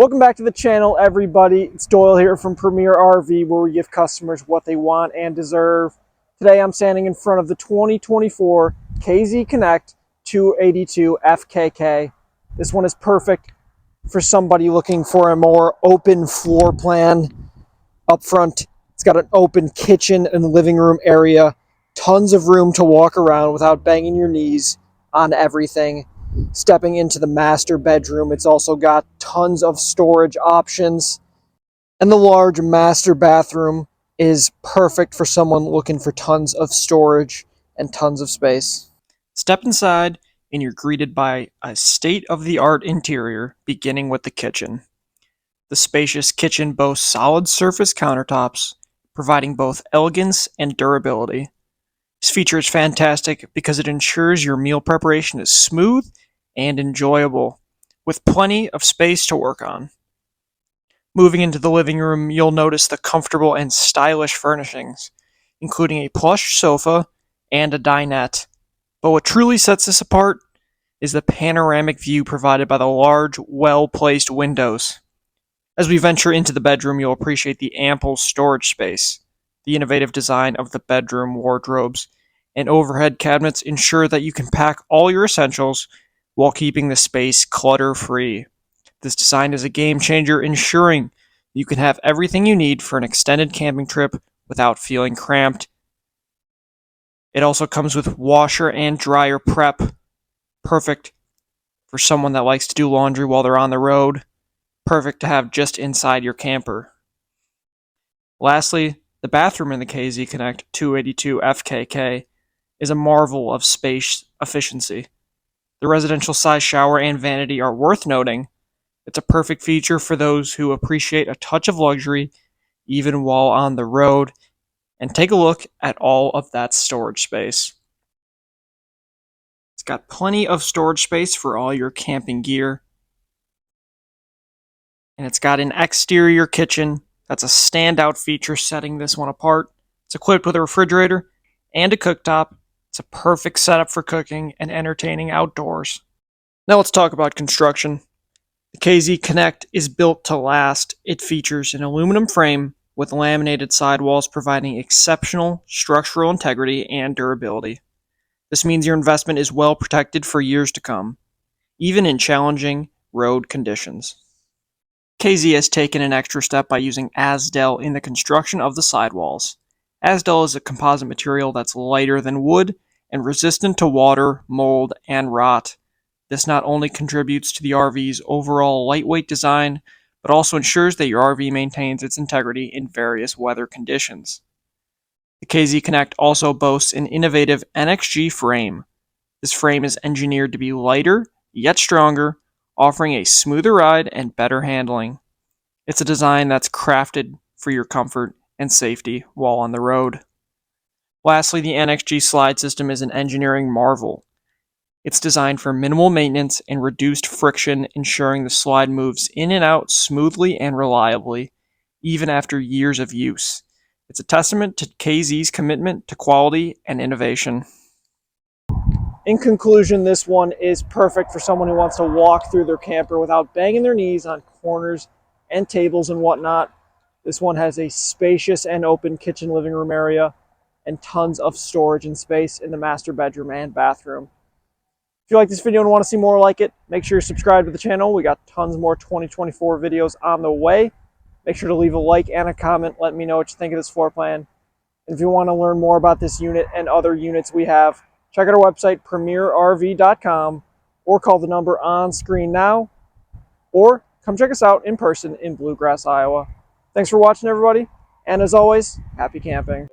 Welcome back to the channel, everybody. It's Doyle here from Premier RV, where we give customers what they want and deserve. Today I'm standing in front of the 2024 KZ Connect 282 FKK. This one is perfect for somebody looking for a more open floor plan up front. It's got an open kitchen and living room area, tons of room to walk around without banging your knees on everything. Stepping into the master bedroom, it's also got tons of storage options. And the large master bathroom is perfect for someone looking for tons of storage and tons of space. Step inside and you're greeted by a state-of-the-art interior, beginning with the kitchen. The spacious kitchen boasts solid surface countertops, providing both elegance and durability. This feature is fantastic because it ensures your meal preparation is smooth and enjoyable, with plenty of space to work on. Moving into the living room, you'll notice the comfortable and stylish furnishings, including a plush sofa and a dinette. But what truly sets this apart is the panoramic view provided by the large, well-placed windows. As we venture into the bedroom, you'll appreciate the ample storage space. The innovative design of the bedroom wardrobes and overhead cabinets ensure that you can pack all your essentials while keeping the space clutter-free. This design is a game changer, ensuring you can have everything you need for an extended camping trip without feeling cramped. It also comes with washer and dryer prep, perfect for someone that likes to do laundry while they're on the road, perfect to have just inside your camper. Lastly, the bathroom in the KZ Connect 282 FKK is a marvel of space efficiency. The residential size shower and vanity are worth noting. It's a perfect feature for those who appreciate a touch of luxury even while on the road. And take a look at all of that storage space. It's got plenty of storage space for all your camping gear. And it's got an exterior kitchen. That's a standout feature setting this one apart. It's equipped with a refrigerator and a cooktop. It's a perfect setup for cooking and entertaining outdoors. Now let's talk about construction. The KZ Connect is built to last. It features an aluminum frame with laminated sidewalls, providing exceptional structural integrity and durability. This means your investment is well protected for years to come, even in challenging road conditions. KZ has taken an extra step by using Azdel in the construction of the sidewalls. Azdel is a composite material that's lighter than wood and resistant to water, mold, and rot. This not only contributes to the RV's overall lightweight design, but also ensures that your RV maintains its integrity in various weather conditions. The KZ Connect also boasts an innovative NXG frame. This frame is engineered to be lighter, yet stronger, offering a smoother ride and better handling. It's a design that's crafted for your comfort and safety while on the road. Lastly, the NXG slide system is an engineering marvel. It's designed for minimal maintenance and reduced friction, ensuring the slide moves in and out smoothly and reliably, even after years of use. It's a testament to KZ's commitment to quality and innovation. In conclusion, this one is perfect for someone who wants to walk through their camper without banging their knees on corners and tables and whatnot. This one has a spacious and open kitchen living room area and tons of storage and space in the master bedroom and bathroom. If you like this video and want to see more like it, make sure you're subscribed to the channel. We got tons more 2024 videos on the way. Make sure to leave a like and a comment. Let me know what you think of this floor plan. And if you want to learn more about this unit and other units we have, check out our website, premierrv.com, or call the number on screen now, or come check us out in person in Bluegrass, Iowa. Thanks for watching, everybody, and as always, happy camping.